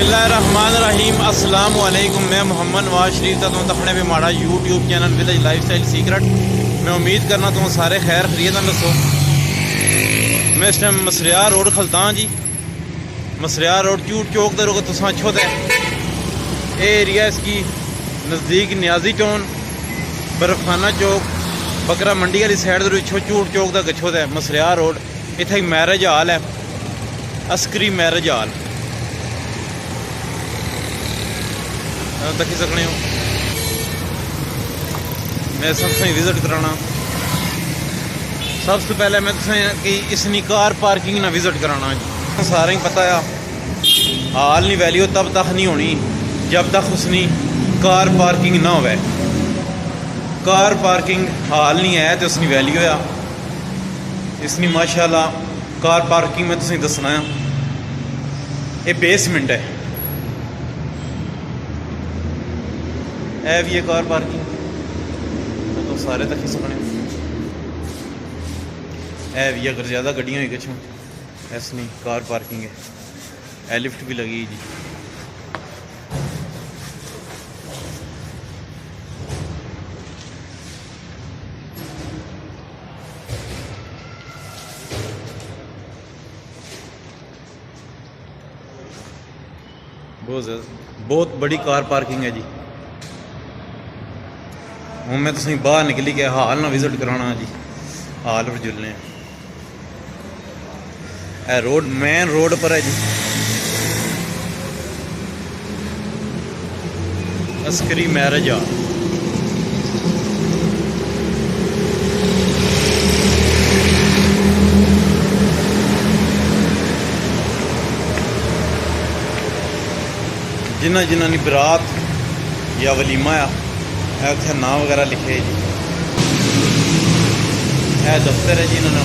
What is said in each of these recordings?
बिस्मिल्लाहिर्रहमानिर्रहीम अस्सलाम वालेकुम। मैं मोहम्मद नवाज शरीफ था तुम अपने भी माड़ा YouTube channel village lifestyle secret. मैं उम्मीद करना तुम सारे खैर खरीद दसो। मैं इस टाइम मिसरियाल रोड खलता हाँ जी। मिसरियाल रोड चूट चौक दे रोग तुम अच्छो है एरिया इसकी नज़दीक न्याजी टाउन बर्फखाना चौक बकरा मंडी वाली साइड पिछो चूट चौक का गच्छो है मिसरियाल रोड। इतना एक मैरिज हाल है अस्करी मैरिज हाल देखी सकने हो। मैं सबसे विजिट कराना सबसे पहले मैं कि इसनी कार पार्किंग ना विजिट कराना जी। सारे ही पता है हाल नहीं वैल्यू तब तक नहीं होनी जब तक उसनी कार पार्किंग ना हो। कार पार्किंग हाल नहीं है तो उसनी वैल्यू है इसनी माशाल्लाह। कार पार्किंग में तुसें दसना है ये बेसमेंट है है भी है कार पार्किंग तो सारे तक ही सकने है भी अगर ज़्यादा गड्डियाँ हुई कछों ऐसा नहीं कार पार्किंग है लिफ्ट भी लगी जी। बहुत बड़ी कार पार्किंग है जी। हूँ मैं तुम बाहर निकली के हाल ना विजिट कराना जी। हाल पर जुलने रोड मेन रोड पर है जी अस्करी मैरिज हाल। जिन्ना जिन्ना नी बरात या वलीमा आ उत्थे नाम वगैरह लिखे जी। यह दफ्तर है जी इन्होंने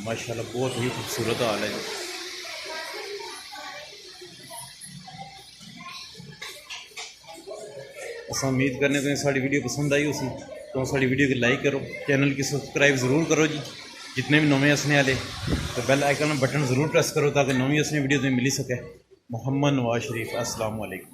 माशाल्लाह बहुत ही खूबसूरत हाल है जी। अस उम्मीद करने तो साड़ी वीडियो पसंद आई उसी तो साड़ी वीडियो की लाइक करो चैनल की सब्सक्राइब ज़रूर करो जी। जितने भी नवे हंसने वाले तो बेल आइकन बटन ज़रूर प्रेस करो ताकि नवी हंसने वीडियो तुम्हें मिली सके। मोहम्मद नवाज शरीफ अस्सलाम वालेकुम।